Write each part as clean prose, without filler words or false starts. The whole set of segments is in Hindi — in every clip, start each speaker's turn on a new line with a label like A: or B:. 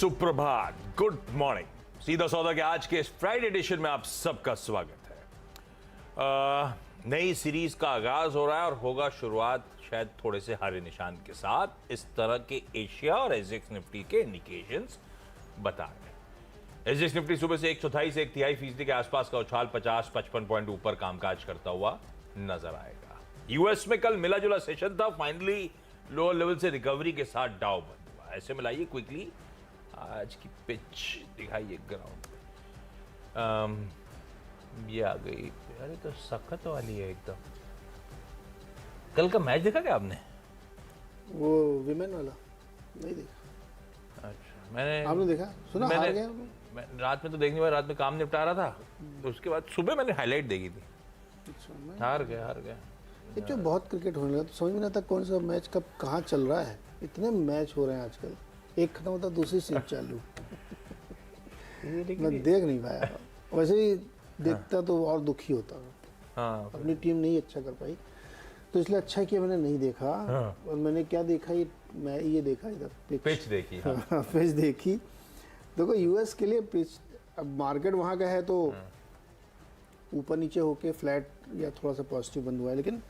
A: सुप्रभात, गुड मॉर्निंग। सीधा सौदा के आज के इस फ्राइडे एडिशन में आप सबका स्वागत है। नई सीरीज का आगाज हो रहा है और होगा शुरुआत शायद थोड़े से हरे निशान के साथ। इस तरह के एशिया और एसजेएक्स निफ्टी के इंडिकेशंस बता रहे हैं। एसजेएक्स निफ्टी सुबह से 1/4 से 1/3% के आसपास का उछाल 50-55 पॉइंट ऊपर कामकाज करता हुआ नजर आएगा। यूएस में कल मिला जुला सेशन था, फाइनली लोअर लेवल से रिकवरी के साथ डाउ बंद हुआ। ऐसे मिलाइए क्विकली आज की पिच दिखाइए ग्राउंड पे। ये आ गई, अरे तो सख्त वाली है एकदम। कल का मैच देखा क्या आपने?
B: वो विमेन वाला नहीं देखा।
A: अच्छा, मैंने
B: आपने देखा? सुना हार गए?
A: मैं रात में तो देखने वाला, रात में काम निपटा रहा था, तो उसके बाद सुबह मैंने हाईलाइट देखी थी।
B: अच्छा,
A: हार गए।
B: ये जो बहुत क्रिकेट होने लगा तो समझ में नहीं आता कौन सा मैच कब कहाँ चल रहा है। इतने मैच हो रहे हैं आजकल, एक खत्म होता दूसरी सीट चालू। मैं देख नहीं पाया। वैसे ही देखता तो और दुखी होता।
A: हाँ,
B: अपनी टीम नहीं अच्छा कर पाई तो इसलिए अच्छा किया मैंने नहीं देखा। और मैंने क्या देखा, मैं ये देखा इधर
A: पिच देखी। हाँ।
B: पिच देखी। देखो यूएस के लिए पिच, अब मार्केट वहाँ का है तो ऊपर नीचे होके फ्लैट या थोड़ा सा पॉजिटिव बंद हुआ है, लेकिन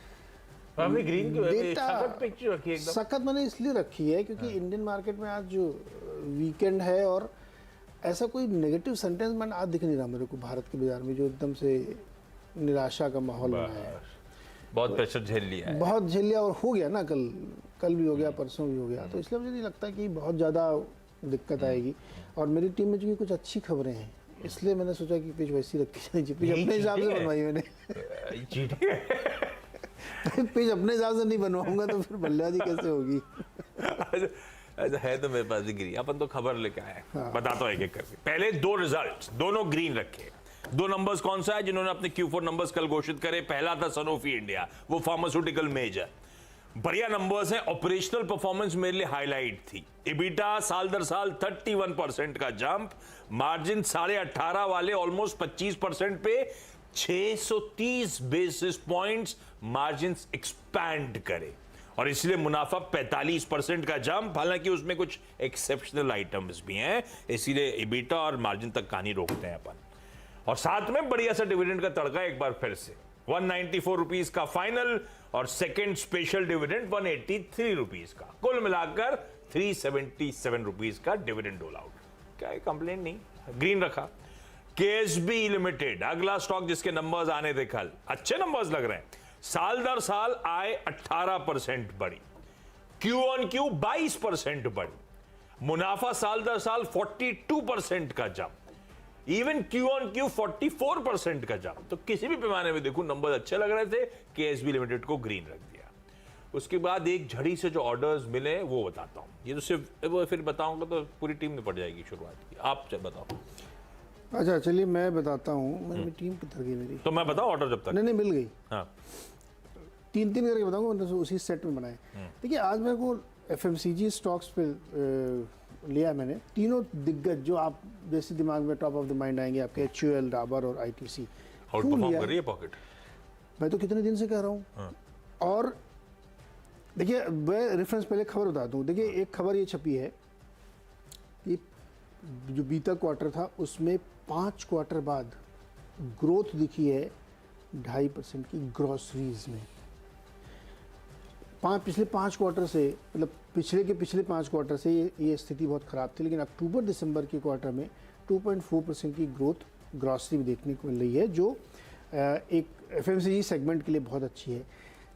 A: हमने ग्रीन की सख्त पिच रखी है एकदम।
B: सख्त मैंने इसलिए रखी है क्योंकि इंडियन मार्केट में आज जो वीकेंड है और ऐसा कोई नेगेटिव सेंटेंसमेंट आज दिख नहीं रहा मेरे को भारत के बाजार में, जो एकदम से निराशा का माहौल बना है।
A: बहुत प्रेशर झेल लिया है,
B: बहुत झेल लिया और हो गया ना, कल भी हो गया, परसों भी हो गया, तो इसलिए मुझे नहीं लगता कि बहुत ज़्यादा दिक्कत आएगी। और मेरी टीम में जो कुछ अच्छी खबरें हैं इसलिए मैंने सोचा कि पिच वैसी रखी जाए। पिच अपने हिसाब से बनवाई मैंने। पिच अपने हिसाब से नहीं बनवाऊंगा तो फिर बल्लेबाजी कैसे होगी।
A: ऐसा है तो मेरे पास डिग्री, अपन तो खबर लेके आए। हाँ। बताता हूँ एक एक करके। पहले दो रिजल्ट्स, दोनों ग्रीन रखे। दो नंबर्स कौन सा है जिन्होंने अपने Q4 नंबर्स कल घोषित करे? पहला था सनोफी इंडिया, वो फार्मास्यूटिकल मेजर। बढ़िया नंबर्स हैं, ऑपरेशनल परफॉर्मेंस मेरे लिए हाईलाइट थी। इबिटा साल दर साल 31% का जंप, मार्जिन 18.5 वाले ऑलमोस्ट 25% पे 630 बेसिस पॉइंट्स मार्जिन एक्सपैंड करे, और इसलिए मुनाफा 45% का जंप। हालांकि उसमें कुछ एक्सेप्शनल आइटम्स भी हैं, इसीलिए इबिटा और मार्जिन तक कहानी रोकते हैं अपन। और साथ में बढ़िया सा डिविडेंड का तड़का एक बार फिर से 194 रुपीज का फाइनल, और सेकेंड स्पेशल डिविडेंड 183 रुपीज का। कुल मिलाकर 377 रुपीज का डिविडेंड डोल आउट। क्या कंप्लेंट नहीं, ग्रीन रखा। केएसबी लिमिटेड अगला स्टॉक जिसके नंबर्स आने थे कल, अच्छे नंबर्स लग रहे हैं। साल दर साल आय 18% बढ़ी, क्यू ऑन क्यू 22% बढ़ी, मुनाफा साल दर साल 42% का jump, even Q on Q 44% का जंप। तो किसी भी पैमाने में देखूं नंबर अच्छे लग रहे थे, केएसबी लिमिटेड को ग्रीन रख दिया। उसके बाद एक झड़ी से जो ऑर्डर्स मिले वो बताता हूं। ये तो सिर्फ वो फिर बताऊंगा तो पूरी टीम निपट जाएगी शुरुआत की। आप बताओ।
B: अच्छा चलिए मैं बताता हूँ। मेरी टीम किधर गई मेरी?
A: तो मैं बताऊं ऑर्डर जब तक?
B: नहीं मिल गई।
A: हाँ,
B: तीन करके बताऊंगा, मैंने उसी सेट में बनाए। देखिए आज मेरे को एफएमसीजी स्टॉक्स पे लिया मैंने। तीनों दिग्गज जो आप जैसे दिमाग में टॉप ऑफ द माइंड आएंगे आपके, HUL, डाबर और ITC।
A: आउट परफॉर्म कर रही है पॉकेट।
B: मैं तो कितने दिन से कह रहा हूँ। हाँ। और देखिए मैं रेफरेंस पहले खबर बताता हूँ। देखिए एक खबर ये छपी है कि जो बीता क्वार्टर था उसमें 5 क्वार्टर बाद ग्रोथ दिखी है 2.5% की ग्रोसरीज में। पिछले 5 क्वार्टर से, मतलब पिछले 5 क्वार्टर से ये स्थिति बहुत ख़राब थी, लेकिन अक्टूबर दिसंबर के क्वार्टर में 2.4% की ग्रोथ ग्रॉसरी में देखने को मिल रही है, जो एक एफएमसीजी सेगमेंट के लिए बहुत अच्छी है।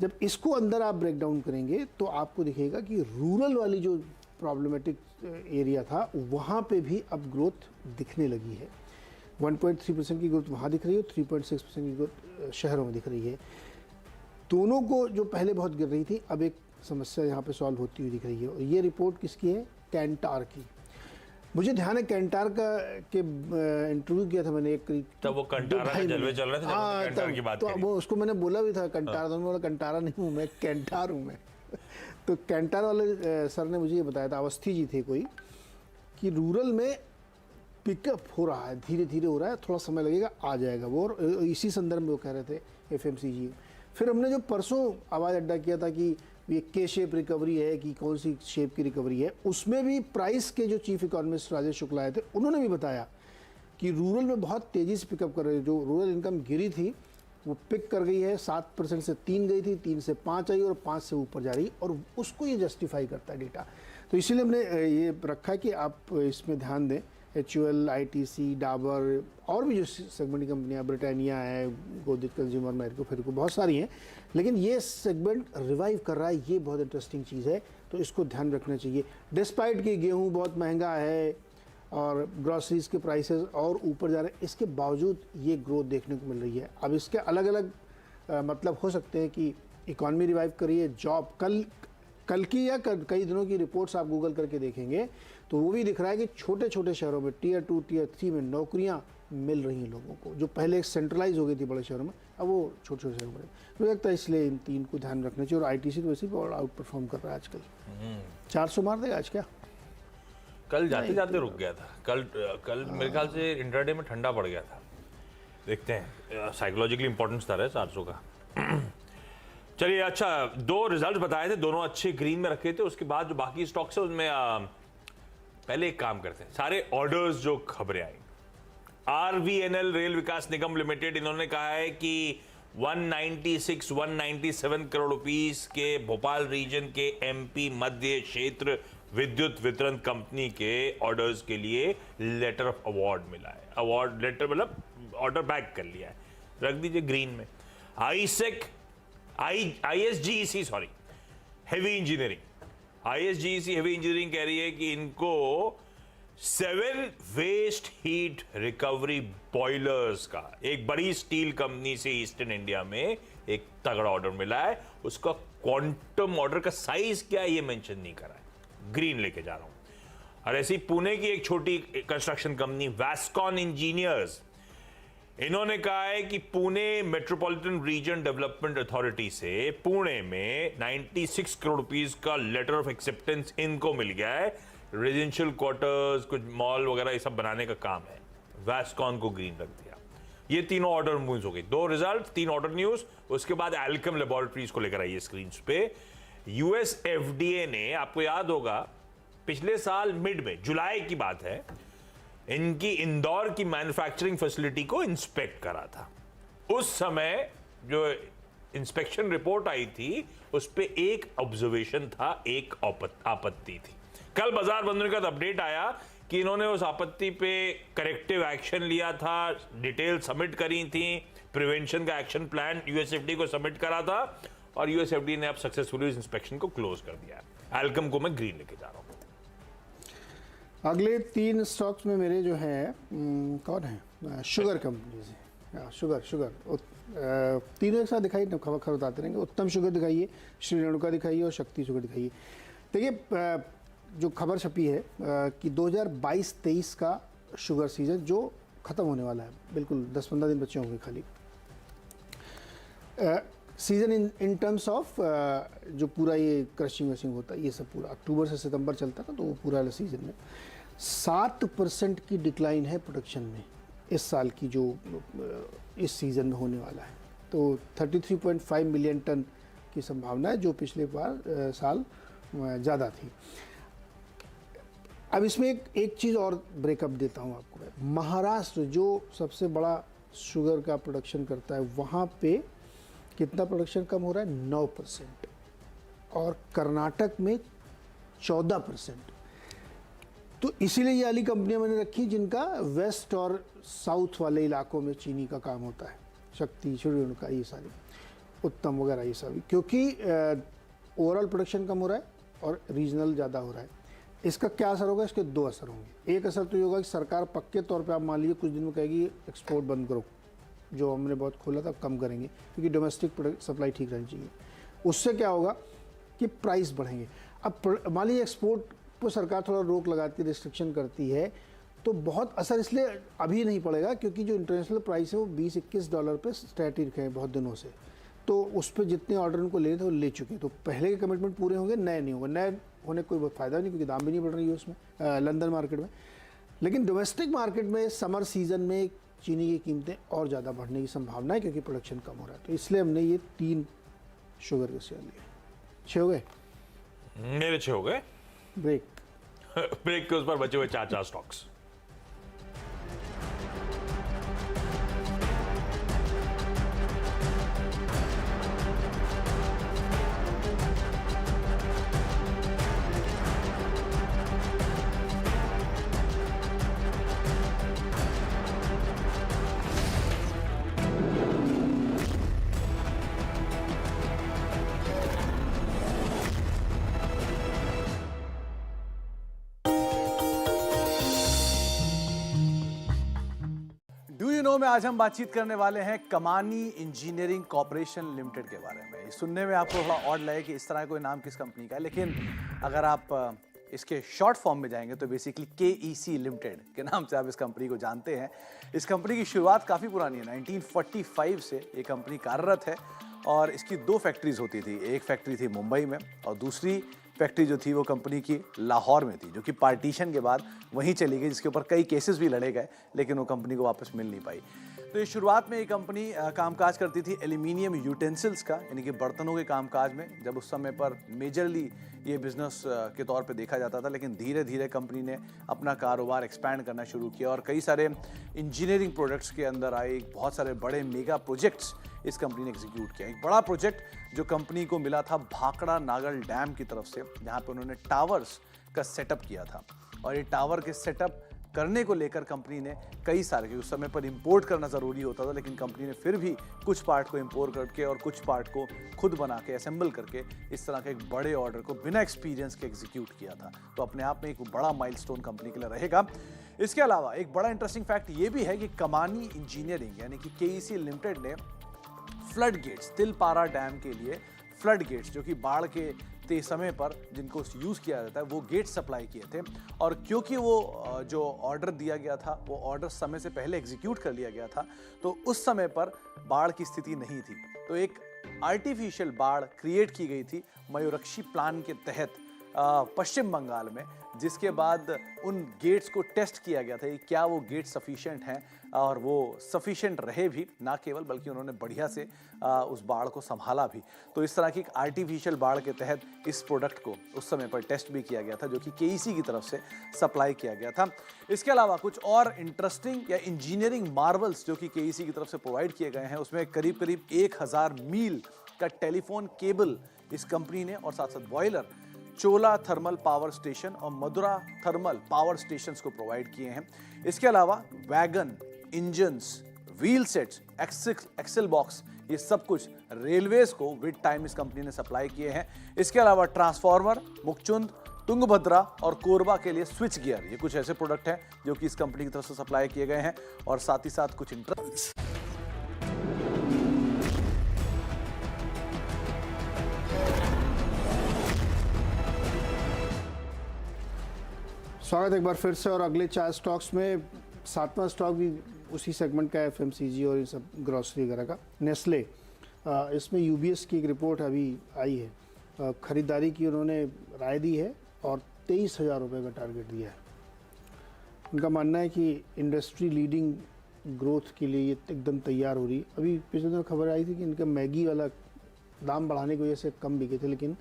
B: जब इसको अंदर आप ब्रेक डाउन करेंगे तो आपको दिखेगा कि रूरल वाली जो प्रॉब्लमेटिक एरिया था वहाँ पे भी अब ग्रोथ दिखने लगी है। 1.3% की ग्रोथ वहाँ दिख रही है, 3.6% की ग्रोथ शहरों में दिख रही है। दोनों को जो पहले बहुत गिर रही थी, अब एक समस्या यहाँ पे सॉल्व होती हुई दिख रही है। और ये रिपोर्ट किसकी है? कैंटार की। मुझे ध्यान है कैंटार का के इंटरव्यू किया था मैंने एक करीब,
A: तब वो कंटारा के जलवे चल रहे थे।
B: हाँ,
A: कैंटार की बात
B: तो वो उसको मैंने बोला भी था कंटारा, तो बोला कंटारा नहीं हूँ मैं, कैंटार हूँ मैं। तो कैंटार वाले सर ने मुझे ये बताया था, अवस्थी जी थे कोई, कि रूरल में पिकअप हो रहा है, धीरे धीरे हो रहा है, थोड़ा समय लगेगा, आ जाएगा वो। और इसी संदर्भ में वो कह रहे थे एफएमसीजी। फिर हमने जो परसों आवाज़ अड्डा किया था कि ये के शेप रिकवरी है कि कौन सी शेप की रिकवरी है। उसमें भी प्राइस के जो चीफ इकोनॉमिस्ट राजेश शुक्ला आए थे, उन्होंने भी बताया कि रूरल में बहुत तेज़ी से पिकअप कर रहे हैं। जो रूरल इनकम गिरी थी वो पिक कर गई है, 7% से 3 गई थी, 3 से 5 आई और 5 से ऊपर जा रही, और उसको ये जस्टिफाई करता है डेटा। तो इसीलिए हमने ये रखा कि आप इसमें ध्यान दें। HUL, ITC, डाबर और भी जो सेगमेंट की कंपनियां, ब्रिटानिया है, गोदरेज कंज्यूमर, मैरिको, फेरिको, बहुत सारी हैं, लेकिन ये सेगमेंट रिवाइव कर रहा है। ये बहुत इंटरेस्टिंग चीज़ है, तो इसको ध्यान रखना चाहिए। डिस्पाइट कि गेहूँ बहुत महंगा है और ग्रॉसरीज के प्राइसेस और ऊपर जा रहे हैं, इसके बावजूद ये ग्रोथ देखने को मिल रही है। अब इसके अलग अलग मतलब हो सकते हैं कि इकॉनमी रिवाइव करी है, जॉब कल की या कई दिनों की रिपोर्ट्स आप गूगल करके देखेंगे तो वो भी दिख रहा है कि छोटे छोटे शहरों में Tier 2, Tier 3 में नौकरियां मिल रही हैं लोगों को, जो पहले सेंट्रलाइज हो गई थी बड़े शहरों में, अब वो छोटे छोटे शहरों में। मुझे लगता है इसलिए इन तीन को ध्यान रखना चाहिए। और ITC तो वैसे भी और आउट परफॉर्म कर रहा है आजकल। 400 मार देगा आज क्या?
A: कल जाते जाते रुक गया था। कल मेरे ख्याल से इंट्राडे में ठंडा पड़ गया था। देखते हैं, साइकोलॉजिकली इंपॉर्टेंस था 400 का। चलिए, अच्छा, 2 रिजल्ट बताए थे, दोनों अच्छे ग्रीन में रखे थे। उसके बाद जो बाकी स्टॉक्स है उनमें पहले एक काम करते हैं, सारे ऑर्डर्स जो खबरें आई। RVNL, रेल विकास निगम लिमिटेड, इन्होंने कहा है कि 197 करोड़ रुपीस के भोपाल रीजन के MP मध्य क्षेत्र विद्युत वितरण कंपनी के ऑर्डर्स के लिए लेटर ऑफ अवार्ड मिला है। अवार्ड लेटर मतलब ऑर्डर बैक कर लिया है, रख दीजिए ग्रीन में। ISGEC heavy engineering, ISGEC heavy engineering कह रही है कि इनको 7 वेस्ट हीट रिकवरी बॉयलर्स का एक बड़ी स्टील कंपनी से ईस्टर्न इंडिया में एक तगड़ा ऑर्डर मिला है। उसका क्वांटम ऑर्डर का साइज क्या है ये मेंशन नहीं करा है, ग्रीन लेके जा रहा हूं। और ऐसी पुणे की एक छोटी कंस्ट्रक्शन कंपनी वैस्कॉन इंजीनियर्स, इन्होंने कहा है कि Pune metropolitan region development authority से पुणे में 96 करोड़ रुपीस का लेटर ऑफ एक्सेप्टेंस इनको मिल गया है। रेजिडेंशियल क्वार्टर्स, कुछ मॉल वगैरह ये सब बनाने का काम है। वैस्कॉन को ग्रीन रख दिया। ये तीनों ऑर्डर न्यूज हो गई, 2 रिजल्ट, 3 ऑर्डर न्यूज। उसके बाद एल्केम लेबोरेटरीज को लेकर आइए स्क्रीन पे। US FDA ने, आपको याद होगा, पिछले साल मिड में, जुलाई की बात है, इनकी इंदौर की मैन्युफैक्चरिंग फैसिलिटी को इंस्पेक्ट करा था। उस समय जो इंस्पेक्शन रिपोर्ट आई थी उस पे एक ऑब्जर्वेशन था, एक आपत्ति थी। कल बाजार बंद होने का अपडेट आया कि इन्होंने उस आपत्ति पे करेक्टिव एक्शन लिया था, डिटेल सबमिट करी थी, प्रिवेंशन का एक्शन प्लान USFDA को सबमिट करा था और USFDA ने अब सक्सेसफुली इस इंस्पेक्शन को क्लोज कर दिया है। एल्केम को मैं ग्रीन लेके जा रहा हूँ।
B: अगले 3 स्टॉक्स में मेरे जो है कौन है, शुगर कंपनीज है। शुगर तीनों एक साथ दिखाइए, खबर बताते रहेंगे। उत्तम शुगर दिखाइए, श्री रेणुका दिखाइए और शक्ति शुगर दिखाइए। देखिए, जो खबर छपी है कि 2022-23 का शुगर सीजन जो ख़त्म होने वाला है, बिल्कुल 10-15 दिन बचे होंगे खाली। सीजन इन टर्म्स ऑफ जो पूरा ये क्रशिंग वशिंग होता है, ये सब पूरा अक्टूबर से सितंबर चलता है ना, तो वो पूरा सीजन में 7% की डिक्लाइन है प्रोडक्शन में इस साल की, जो इस सीज़न में होने वाला है। तो 33.5 मिलियन टन की संभावना है, जो पिछले साल ज़्यादा थी। अब इसमें एक चीज़ और ब्रेकअप देता हूँ आपको। महाराष्ट्र जो सबसे बड़ा शुगर का प्रोडक्शन करता है, वहाँ पे कितना प्रोडक्शन कम हो रहा है? 9%। और कर्नाटक में 14%। तो इसीलिए ये वाली कंपनियां मैंने रखी जिनका वेस्ट और साउथ वाले इलाकों में चीनी का काम होता है। शक्ति, श्री रेणुका, ये सारी, उत्तम वगैरह, ये सभी, क्योंकि ओवरऑल प्रोडक्शन कम हो रहा है और रीजनल ज़्यादा हो रहा है। इसका क्या असर होगा? इसके 2 असर होंगे। एक असर तो ये होगा कि सरकार पक्के तौर पे, आप मान लीजिए कुछ दिन में कहेगी एक्सपोर्ट बंद करो, जो हमने बहुत खोला था कम करेंगे, क्योंकि डोमेस्टिक सप्लाई ठीक रहनी चाहिए। उससे क्या होगा कि प्राइस बढ़ेंगे। अब मान लीजिए एक्सपोर्ट पर सरकार थोड़ा रोक लगाती है, रिस्ट्रिक्शन करती है, तो बहुत असर इसलिए अभी नहीं पड़ेगा क्योंकि जो इंटरनेशनल प्राइस है वो $20-21 पे स्टैटिक है बहुत दिनों से। तो उस पर जितने ऑर्डर उनको ले थे वो ले चुके हैं, तो पहले के कमिटमेंट पूरे होंगे, नए नहीं होंगे। नए होने का कोई फ़ायदा नहीं, क्योंकि दाम भी नहीं बढ़ रही है उसमें, लंदन मार्केट में। लेकिन डोमेस्टिक मार्केट में समर सीजन में चीनी की कीमतें और ज़्यादा बढ़ने की संभावना है, क्योंकि प्रोडक्शन कम हो रहा है। तो इसलिए हमने ये 3 शुगर के शेयर लिए। 6 हो गए,
A: मेरे 6 हो गए।
B: ब्रेक।
A: ब्रेक के उस पर बचे हुए 4 स्टॉक्स।
C: डू यू नो में आज हम बातचीत करने वाले हैं कमानी इंजीनियरिंग कॉर्पोरेशन लिमिटेड के बारे में। ये सुनने में आपको थोड़ा ऑड लगे कि इस तरह कोई नाम किस कंपनी का है, लेकिन अगर आप इसके शॉर्ट फॉर्म में जाएंगे तो बेसिकली KEC लिमिटेड के नाम से आप इस कंपनी को जानते हैं। इस कंपनी की शुरुआत काफ़ी पुरानी है, 1945 से ये कंपनी कार्यरत है और इसकी 2 फैक्ट्रीज होती थी। एक फैक्ट्री थी मुंबई में और दूसरी फैक्ट्री जो थी वो कंपनी की लाहौर में थी, जो कि पार्टीशन के बाद वहीं चली गई, जिसके ऊपर कई केसेस भी लड़े गए, लेकिन वो कंपनी को वापस मिल नहीं पाई। तो ये शुरुआत में ये कंपनी कामकाज करती थी एल्यूमिनियम यूटेंसिल्स का, यानी कि बर्तनों के कामकाज में, जब उस समय पर मेजरली ये बिजनेस के तौर पे देखा जाता था। लेकिन धीरे धीरे कंपनी ने अपना कारोबार एक्सपैंड करना शुरू किया और कई सारे इंजीनियरिंग प्रोडक्ट्स के अंदर आए। बहुत सारे बड़े मेगा प्रोजेक्ट्स इस कंपनी ने एग्जीक्यूट किया। एक बड़ा प्रोजेक्ट जो कंपनी को मिला था भाखड़ा नागल डैम की तरफ से, जहाँ पे उन्होंने टावर्स का सेटअप किया था। और ये टावर के सेटअप करने को लेकर कंपनी ने कई सारे, क्योंकि उस समय पर इंपोर्ट करना ज़रूरी होता था, लेकिन कंपनी ने फिर भी कुछ पार्ट को इंपोर्ट करके और कुछ पार्ट को खुद बना के असेंबल करके इस तरह के एक बड़े ऑर्डर को बिना एक्सपीरियंस के एग्जीक्यूट किया था। तो अपने आप में एक बड़ा माइलस्टोन कंपनी के लिए रहेगा। इसके अलावा एक बड़ा इंटरेस्टिंग फैक्ट ये भी है कि कमानी इंजीनियरिंग यानी कि KEC लिमिटेड ने फ्लड गेट्स, तिलपारा डैम के लिए फ्लड गेट्स, जो कि बाढ़ के समय पर जिनको यूज़ किया जाता है, वो गेट सप्लाई किए थे। और क्योंकि वो जो ऑर्डर दिया गया था वो ऑर्डर समय से पहले एग्जीक्यूट कर लिया गया था, तो उस समय पर बाढ़ की स्थिति नहीं थी। तो एक आर्टिफिशियल बाढ़ क्रिएट की गई थी मयूरक्षी प्लान के तहत पश्चिम बंगाल में, जिसके बाद उन गेट्स को टेस्ट किया गया था कि क्या वो गेट सफिशिएंट हैं, और वो सफिशिएंट रहे भी, ना केवल बल्कि उन्होंने बढ़िया से उस बाढ़ को संभाला भी। तो इस तरह की एक आर्टिफिशियल बाढ़ के तहत इस प्रोडक्ट को उस समय पर टेस्ट भी किया गया था, जो कि KEC की तरफ से सप्लाई किया गया था। इसके अलावा कुछ और इंटरेस्टिंग या इंजीनियरिंग मार्वल्स जो कि KEC की तरफ से प्रोवाइड किए गए हैं, उसमें करीब करीब 1000 मील का टेलीफोन केबल इस कंपनी ने, और साथ साथ boiler, Chola thermal power station और मदुरा थर्मल पावर स्टेशंस को प्रोवाइड किए हैं। इसके अलावा wagon, engines, wheel sets, axle box, ये सब कुछ रेलवेज को विद टाइम इस कंपनी ने सप्लाई किए हैं। इसके अलावा ट्रांसफार्मर, मुकचुंद, तुंगभद्रा और कोरबा के लिए स्विच गियर, ये कुछ ऐसे प्रोडक्ट हैं जो कि इस कंपनी की तरफ से सप्लाई किए गए हैं। और साथ ही साथ कुछ इंटरेस्ट
B: स्वागत है एक बार फिर से। और अगले 4 स्टॉक्स में 7वां स्टॉक भी उसी सेगमेंट का है, FMCG और ये सब ग्रॉसरी वगैरह का, नेस्ले। इसमें UBS की एक रिपोर्ट अभी आई है, खरीदारी की उन्होंने राय दी है और 23,000 रुपये का टारगेट दिया है। उनका मानना है कि इंडस्ट्री लीडिंग ग्रोथ के लिए ये एकदम तैयार हो रही है। अभी पिछले दिनों खबर आई थी कि इनका मैगी वाला दाम बढ़ाने की वजह से कम बिके थे, लेकिन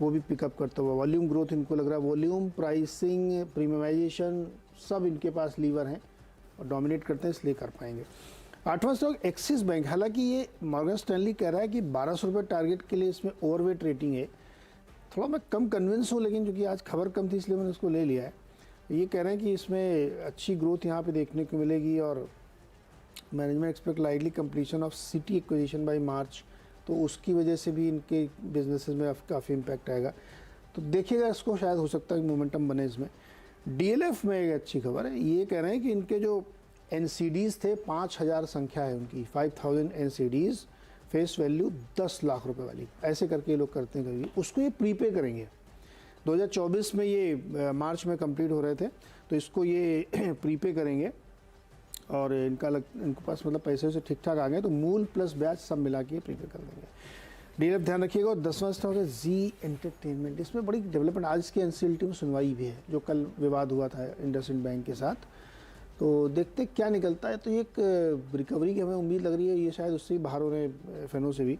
B: वो भी पिकअप करता हुआ वॉल्यूम ग्रोथ इनको लग रहा है। वॉल्यूम, प्राइसिंग, प्रीमियमाइजेशन सब इनके पास लीवर हैं और डोमिनेट करते हैं, इसलिए कर पाएंगे। 8वां स्टॉक एक्सिस बैंक। हालांकि ये मॉर्गन स्टैनली कह रहा है कि 1200 रुपये टारगेट के लिए इसमें ओवरवेट रेटिंग है। थोड़ा मैं कम कन्विंस हूँ, लेकिन क्योंकि आज खबर कम थी इसलिए मैंने उसको ले लिया है। ये कह रहे हैं कि इसमें अच्छी ग्रोथ यहाँ पे देखने को मिलेगी और management expect lightly completion of city acquisition by March, तो उसकी वजह से भी इनके बिजनेसेस में काफ़ी इम्पैक्ट आएगा। तो देखिएगा, इसको शायद हो सकता है मोमेंटम बने इसमें। DLF में एक अच्छी खबर है, ये कह रहे हैं कि इनके जो NCDs थे 5000 संख्या है उनकी, 5000 NCDs, फेस वैल्यू 10 लाख रुपए वाली, ऐसे करके ये लोग करते हैं कभी, उसको ये प्रीपे करेंगे। 2024 में ये मार्च में कंप्लीट हो रहे थे, तो इसको ये प्रीपे करेंगे और इनके पास मतलब पैसे से ठीक ठाक आ गए, तो मूल प्लस ब्याज सब मिला के प्रीपे कर देंगे। DLF ध्यान रखिएगा। और 10वां स्टॉक है जी एंटरटेनमेंट। इसमें बड़ी डेवलपमेंट, आज की NCLT में सुनवाई भी है, जो कल विवाद हुआ था इंडसइंड बैंक के साथ, तो देखते क्या निकलता है। तो ये एक रिकवरी की हमें उम्मीद लग रही है, ये शायद उससे ही बाहर हो रहे हैं, FNO से भी,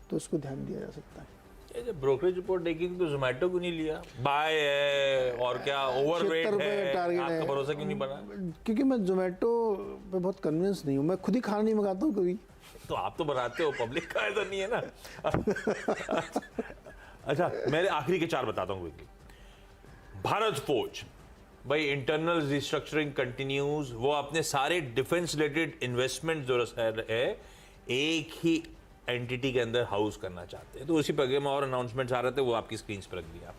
B: तो इसको ध्यान दिया जा सकता है।
A: ये जब ब्रोकरेज रिपोर्ट देखी तो जोमेटो को नहीं लिया, बाय है और क्या ओवरवेट
B: 76 रुपए
A: है,
B: टारगेट
A: आपका
B: है।
A: भरोसा क्यों नहीं बना?
B: क्योंकि मैं जोमेटो पे बहुत कन्विंस नहीं हूँ, मैं खुद ही खाना नहीं मंगाता हूँ कभी।
A: तो आप तो बनाते हो, पब्लिक का ऐसा नहीं है ना। अच्छा, मेरे आखिरी के 4 बताता हूँ क्विकली। भारत फोर्ज, भाई इंटरनल रिस्ट्रक्चरिंग कंटिन्यूज, वो अपने सारे डिफेंस रिलेटेड इन्वेस्टमेंट जो है एक ही एंटिटी के अंदर हाउस करना चाहते हैं, तो उसी पर और अनाउंसमेंट्स आ रहे थे, वो आपकी स्क्रीन पर रख दिया।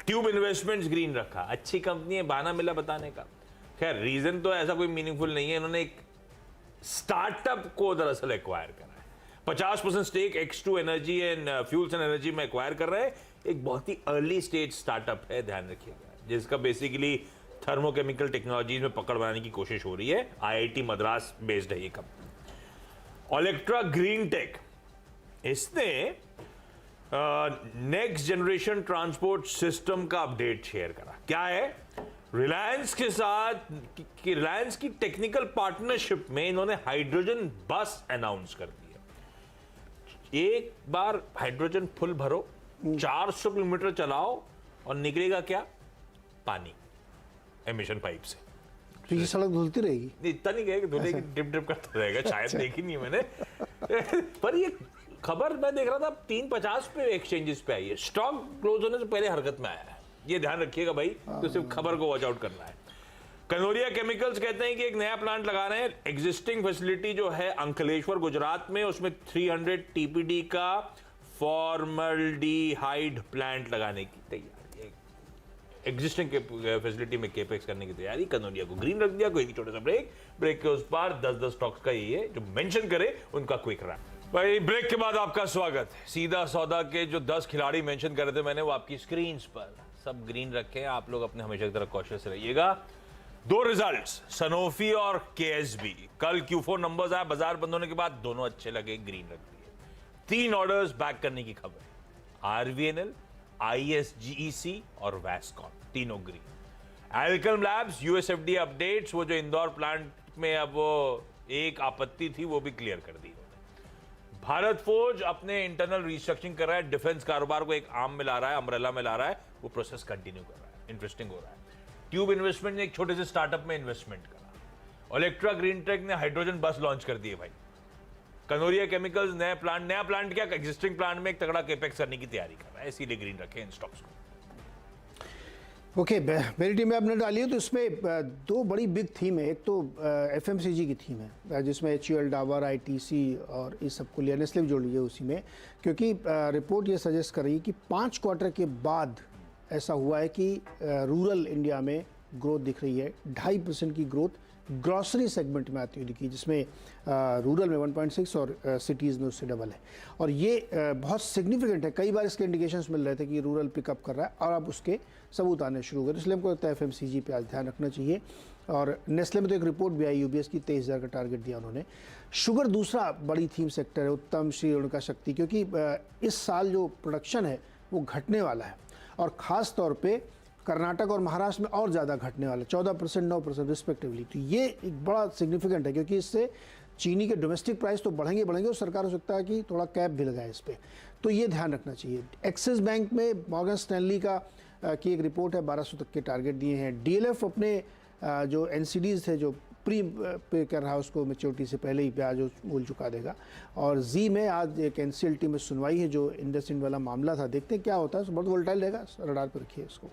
A: ट्यूब इन्वेस्टमेंट्स ग्रीन रखा, अच्छी कंपनी है, बहाना मिला बताने का। खैर रीजन तो ऐसा कोई मीनिंगफुल नहीं है, इन्होंने एक स्टार्टअप को दरअसल एक्वायर करा है। 50% stake X2 energy and fuels and energy में एक्वायर कर रहे हैं। एक बहुत ही अर्ली स्टेज स्टार्टअप है, ध्यान रखिएगा, जिसका बेसिकली थर्मोकेमिकल टेक्नोलॉजीज में पकड़ बनाने की कोशिश हो रही है। IIT मद्रास बेस्ड है ये कंपनी। ओलेक्ट्रा ग्रीन टेक, इसने नेक्स्ट जनरेशन ट्रांसपोर्ट सिस्टम का अपडेट शेयर करा। क्या है? रिलायंस के साथ रिलायंस की टेक्निकल पार्टनरशिप में इन्होंने हाइड्रोजन बस अनाउंस कर दिया। एक बार हाइड्रोजन फुल भरो, 400 किलोमीटर चलाओ और निकलेगा क्या? पानी, एमिशन पाइप से।
B: तो ये सड़क धुलती रहेगी?
A: नहीं, इतना नहीं कहेगा, धुलेगी, डिप डिप करता रहेगा, शायद देखी नहीं मैंने। पर ये खबर मैं देख रहा था 350 पे एक्सचेंजेस पे आई है, स्टॉक क्लोज होने से पहले हरकत में आया है। ये ध्यान रखिएगा भाई, तो सिर्फ खबर को वॉच आउट करना है। कनोरिया केमिकल्स कहते हैं कि एक नया प्लांट लगा रहे हैं। एग्जिस्टिंग फैसिलिटी जो है अंकलेश्वर गुजरात में, उसमें 300 TPD का फॉर्मल्डिहाइड प्लांट लगाने की तैयारी, एग्जिस्टिंग फैसिलिटी में केपेक्स करने की तैयारी। कनोरिया को ग्रीन रख दिया। कोई नहीं, छोटा सा ब्रेक के उस पार 10-10 स्टॉक्स का ये है जो मेंशन करे उनका क्विक रैप। भाई ब्रेक के बाद आपका स्वागत है। सीधा सौदा के जो 10 खिलाड़ी मेंशन कर रहे थे मैंने, वो आपकी स्क्रीन पर सब ग्रीन रखे हैं। आप लोग अपने हमेशा की तरह कॉशियस रहिएगा। 2 रिजल्ट्स, सनोफी और KSB। कल Q4 नंबर्स आए, बाजार बंद होने के बाद दोनों अच्छे लगे, ग्रीन रख दिए। 3 ऑर्डर्स बैक करने की खबर, RVNL, ISGEC और वैस्कॉन, तीनों green. Alkem labs, USFDA updates, वो जो इंदौर प्लांट में अब वो एक आपत्ति थी वो भी क्लियर कर दी। भारत फोर्ज अपने इंटरनल रिस्ट्रक्चरिंग कर रहा है, डिफेंस कारोबार को एक आर्म में ला रहा है, अम्ब्रेला में ला रहा है, वो प्रोसेस कंटिन्यू कर रहा है, इंटरेस्टिंग हो रहा है। ट्यूब इन्वेस्टमेंट ने एक छोटे से स्टार्टअप में इन्वेस्टमेंट करा। ओलेक्ट्रा ग्रीन टेक ने हाइड्रोजन बस लॉन्च कर दिए भाई। कनोरिया केमिकल्स नया प्लांट क्या, एग्जिस्टिंग प्लांट में एक तगड़ा केपेक्स करने की तैयारी कर रहा है, इसीलिए ग्रीन रखे इन स्टॉक्स को।
B: ओके, मेरी टीम में आपने डाली है, तो इसमें 2 बड़ी बिग थीम है। एक तो FMCG की थीम है, जिसमें HUL, डाबर, ITC और इस सबको लिया, नेस्ले भी जोड़ लीजिए उसी में, क्योंकि रिपोर्ट ये सजेस्ट कर रही है कि 5 क्वार्टर के बाद ऐसा हुआ है कि रूरल इंडिया में ग्रोथ दिख रही है। 2.5% की ग्रोथ ग्रॉसरी सेगमेंट में आती हुई दिखी, जिसमें रूरल में 1.6 और सिटीज़ में उससे डबल है। और ये बहुत सिग्निफिकेंट है। कई बार इसके इंडिकेशंस मिल रहे थे कि रूरल पिकअप कर रहा है और अब उसके सबूत आने शुरू हो गए। इसलिए हमको लगता है FMCG पे आज ध्यान रखना चाहिए। और नेस्ले में तो एक रिपोर्ट भी आई UBS की, 23,000 का टारगेट दिया उन्होंने। शुगर दूसरा बड़ी थीम सेक्टर है, उत्तम, श्री रेणुका शक्ति, क्योंकि इस साल जो प्रोडक्शन है वो घटने वाला है, और ख़ास तौर पे कर्नाटक और महाराष्ट्र में और ज़्यादा घटने वाला है, 14%, 9% रिस्पेक्टिवली। तो ये एक बड़ा सिग्निफिकेंट है, क्योंकि इससे चीनी के डोमेस्टिक प्राइस तो बढ़ेंगे और सरकार हो सकता है कि थोड़ा कैप भी लगाए इस पर। तो ये ध्यान रखना चाहिए। एक्सिस बैंक में मॉर्गन स्टैनली की एक रिपोर्ट है, 1200 तक के टारगेट दिए हैं। DLF अपने जो NCDs थे जो प्री पे कर रहा है, उसको मैच्योरिटी से पहले ही ब्याज मूल चुका देगा। और जी में आज एक NCLT में सुनवाई है जो इंडसइंड वाला मामला था, देखते हैं क्या होता है। बहुत वोलेटाइल रहेगा, रडार पर रखिए इसको।